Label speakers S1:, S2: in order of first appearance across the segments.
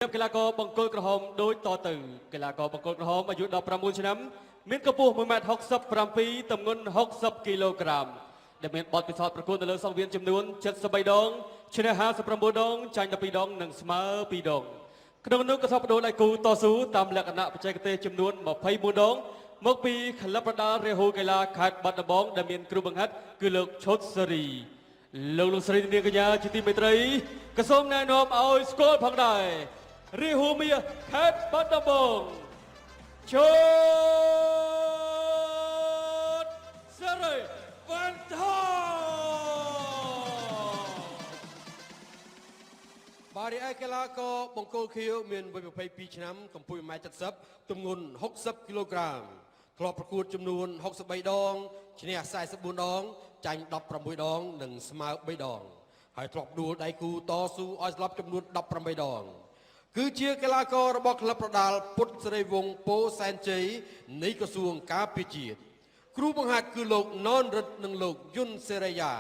S1: កីឡាករបង្គោលក្រហមដូចតទៅកីឡាករបង្គោលក្រហមអាយុ16ឆ្នាំមានកម្ពស់1.67 ម៉ែត្រទម្ងន់60គីឡូក្រាមដែលមានបទពិសោធន៍ប្រកួតនៅលើសង្វៀនចំនួន73ដងឈ្នះ59ដងចាញ់12ដងនិងស្មើ2ដងក្នុងនោះក៏សពដូរដៃគូតស៊ូតាមលក្ខណៈបច្ចេកទេសចំនួន24ដងមកពីក្លឹបប្រដាល់រាហូកីឡាខេត្តបាត់ដំបងដែលមានគ្រូបង្ហាត់គឺលោកឈុតសេរីលោកស្រីនាងកញ្ញាជាទីមេត្រីក៏សូមណែនាំឲ្យស្គាល់ផងដែររាហូមាខេត្តបាត់ដំបងឈុតសេរីវ៉ាន់ថោ
S2: បារីឯកីឡាករបង្គោលខៀវមានវ័យ22ឆ្នាំកម្ពស់ 1.70 ទម្ងន់60គីឡូក្រាមធ្លាប់ប្រកួតចំនួន63ដងឈ្នះ44ដងចាញ់16ដងនិងស្មើ3ដងហើយធ្លាប់ដួលដៃគូតស៊ូឲ្យស្លាប់ចំនួន18ដងគឺជាកីឡាកររបស់ក្លឹបប្រដាល់ពុទ្ធសិរីវង្សពោធិ៍សែនជ័យនៃក្រសួងការពារជាតិគ្រូបង្ហាត់គឺលោកណនរិទ្ធនិងលោកយុនសេរីយ៉ា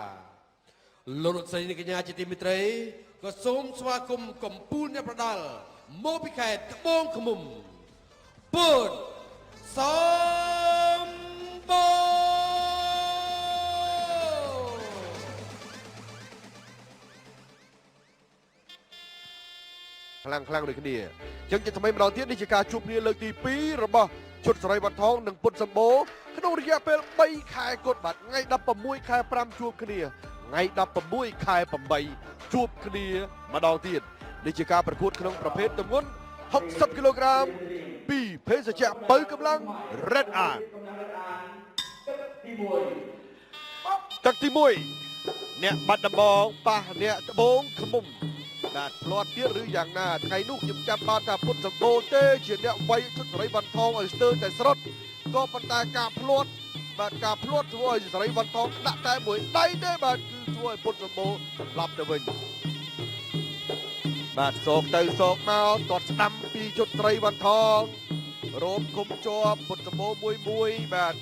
S2: លោកស្រីនាងកញ្ញាជាទីមេត្រីក៏សូមស្វាគមន៍កម្ពុជាអ្នកប្រដាល់មកពីខេត្តត្បូងឃ្មុំពុទ្ធសំបូ
S3: ខ្លាំងដូចគ្នាអញ្ចឹងជាថ្មីម្ដងទៀតនេះជាការជួបគ្នាលើកទី2របស់ឈុតសេរីវ៉ាន់ថងនិងពុទ្ធសម្បូរក្នុងរយៈពេល3ខែគត់បាទថ្ងៃ16ខែ5ជួបគ្នាថ្ងៃ16ខែ8ជួបគ្នាម្ដងទៀតនេះជាការប្រកួតក្នុងប្រភេទទម្ងន់60គីឡូក្រាមពីភេសជ្ជៈបើកម្លាំង Red Arm ទឹកទី1អ្នកបាត់ដំបងប៉ះអ្នកត្បូងឃ្មុំបាទផ្លាត់ទៀតឬយ៉ាងណាថ្ងៃនោះខ្ញុំចាំបានថាពុទ្ធសម្បូរទេជាអ្នកវាយជុតសេរីវ៉ាន់ថងឲ្យស្ទើរតែស្រុតក៏ប៉ុន្តែការផ្លាត់បាទការផ្លាត់ធ្វើឲ្យសេរីវ៉ាន់ថងដាក់តែមួយដៃទេបាទគឺធ្វើឲ្យពុទ្ធសម្បូរឡប់ទៅវិញបាទសោកទៅសោកមកទាត់ស្ដាំពីជុតសេរីវ៉ាន់ថងរោមគុំជាប់ពុទ្ធសម្បូរមួយបាទ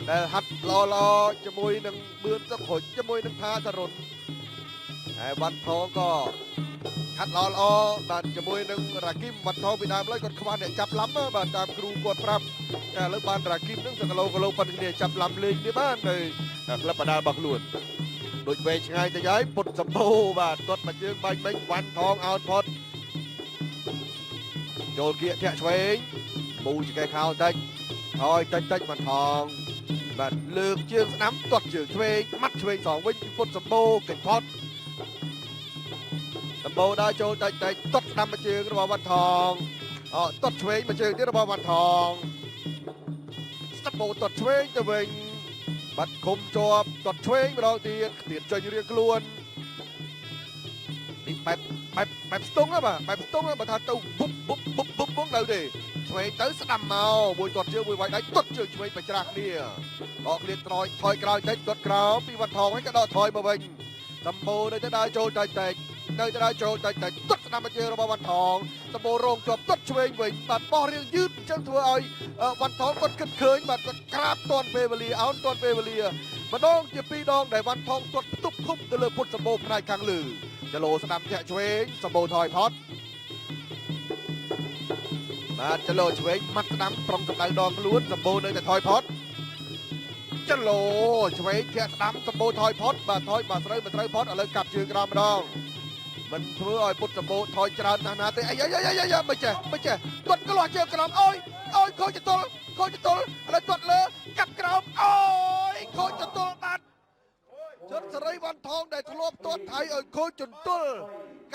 S3: ដែលហាត់ល្អជាមួយនឹងមឿនសុខរុចជាមួយនឹងផាសរុនហើយវ៉ាន់ថងក៏ហាត់ល្អបាទជាមួយនឹងរ៉ាគីមវ៉ាន់ថងពីដើមឡើយគាត់ខ្វះអ្នកចាប់ឡំបាទតាមគ្រូគាត់ប្រាប់តែឥឡូវបានរ៉ាគីមនឹងសកឡូប៉ុណ្្នឹងគ្នាចាប់ឡំលេងនេះបាននៅក្លឹបបដាល់របស់ខ្លួនដូចវែងឆ្ងាយទៅហើយពុតសម្បូរបាទគាត់មកជើងបាញ់មិញវ៉ាន់ថងអោតផុតចូលគៀកធាក់ឆ្វេងមូជាកែខោតិចហើយតិចវ៉ាន់ថងបាទលើកជើងស្ដាំទាត់ជើងឆ្វេងម៉ាត់ឆ្វេងសងវិញពីពុតសម្បូរកេញផុតសម្បូរដើរចូលតិចទាត់ស្ដាំមកជើងរបស់វ៉ាន់ថងទាត់ឆ្វេងមកជើងទៀតរបស់វ៉ាន់ថងសម្បូរទាត់ឆ្វេងទៅវិញបាត់ឃុំជាប់ទាត់ឆ្វេងម្ដងទៀតចេញរៀងខ្លួននេះបែបស្ទង់បាទបែបស្ទង់បើថាទៅបុបនៅទេឆ្វេងទៅស្ដាំមកមួយទាត់ជើងមួយវាយដៃទាត់ជើងឆ្វេងបច្ច្រាស់គ្នាដកឃ្លានថយក្រោយតិចទាត់ក្រោមពីវ៉ាន់ថងហើយក៏ដកថយមកវិញសម្បូរនៅទៅដើរចូលតិចនៅទៅដើរចូលតិចទាត់ស្ដាំមកជើងរបស់វ៉ាន់ថងសម្បូររងជាប់ទាត់ឆ្វេងវិញបាទបោះរៀងយឺតអញ្ចឹងធ្វើឲ្យវ៉ាន់ថងគាត់គិតឃើញបាទគាត់ក្រាបទាន់ពេលវេលាអោនទាន់ពេលវេលាម្ដងជាពីរដងដែលវ៉ាន់ថងទាត់ផ្ទុកឃុំទៅលើពុតសម្បូរផ្នែកខាងលើចលោស្ដាំធាក់ឆ្វេងសម្បូរថយផុតបាទចលោឆ្វេងម៉ាត់ស្ដាំប្រុងសម្ដៅដងខ្លួនសម្បូរនៅតែថយផុតចលោឆ្វេងធាក់ស្ដាំសម្បូរថយផុតបាទថយបាទស្រូវមិនត្រូវផុតឥឡូវកាប់ជើងក្រោមម្ដងមិនធ្វើឲ្យពុតសម្បូរថយច្រើនណាស់ណាទេអាយមិនចេះគាត់ក្លាស់ជើងក្រោមអូយខូចចតុលឥឡូវទាត់លើកាប់ក្រោមអូយខូចចតុលបាទជុតសេរីវ៉ាន់ថងដែលធ្លាប់ទាត់ថៃឲ្យខូចចន្ទល់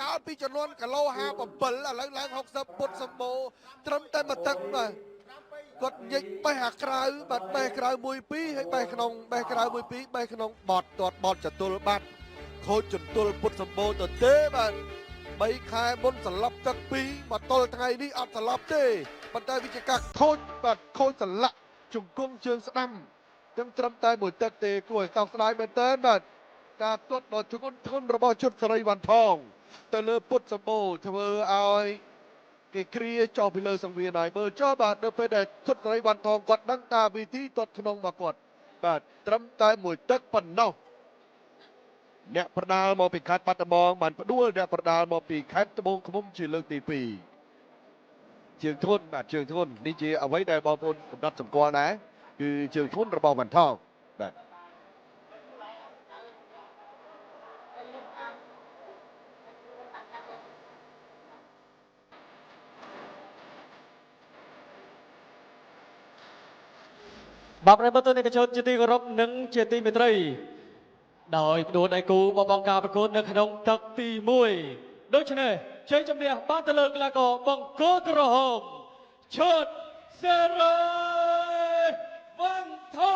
S3: កាលពីចំនួនគីឡូ57ឥឡូវឡើង60ពុតសម្បូរត្រឹមតែមួយទឹកបាទគាត់ញិចបេះអាក្រៅបាទបេះក្រៅ1 2ហើយបេះក្នុងបេះក្រៅ1 2បេះក្នុងបត់ទាត់បត់ចន្ទល់បាទខូចចន្ទល់ពុតសម្បូរទៅទេបាទ3ខែមុនស្លាប់ទឹក2មកទល់ថ្ងៃនេះអត់ស្លាប់ទេប៉ុន្តែវិជ្ជាការខូចបាទខូចសន្លាក់ជង្គង់ជើងស្ដាំចឹងត្រឹមតែមួយទឹកទេគួរឲ្យសោកស្ដាយមែនទែនបាទការទាត់ដ៏ធ្ងន់ធ្ងររបស់ជុតសេរីវ៉ាន់ថងទៅលើពុតសម្បូរធ្វើឲ្យគេគ្រាចោលពីលើសង្វៀនហើយមើលចោលបាទនៅពេលដែលជុតសេរីវ៉ាន់ថងគាត់ដឹងថាវិធីទាត់ក្នុងរបស់គាត់បាទត្រឹមតែមួយទឹកប៉ុណ្ណោះ អ្នកប្រដាល់មកពីខេត្តបាត់ដំបងបានផ្ដួលអ្នកប្រដាល់មកពីខេត្តត្បូងឃ្មុំជាលើកទី2ជើងធន់បាទជើងធន់នេះជាអ្វីដែលបងប្អូនកំណត់សម្គាល់ដែរគឺជើងធន់របស់វ៉ាន់ថោបាទ
S1: បាទប្រិយមិត្តទស្សនិកជនជាទីគោរពនិងជាទីមេត្រីដោយផ្ដួលដៃគូបបងការប្រកួតនៅក្នុងទឹកទី1ដូច្នេះជ័យជំនះបានទៅលើកីឡាករបង្គោលក្រហមឈុតសេរីវ៉ាន់ថោ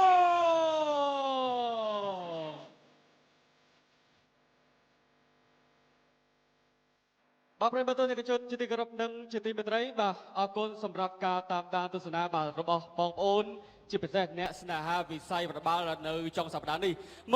S1: បាទប្រិយមិត្តទស្សនិកជនជាទីគោរពនិងជាទីមេត្រីបាទអរគុណសម្រាប់ការតាមដានទស្សនាបាទរបស់បងប្អូនជាពិសេសអ្នកស្នេហាវិស័យបដិបាល់នៅចុងសប្តាហ៍នេះមុន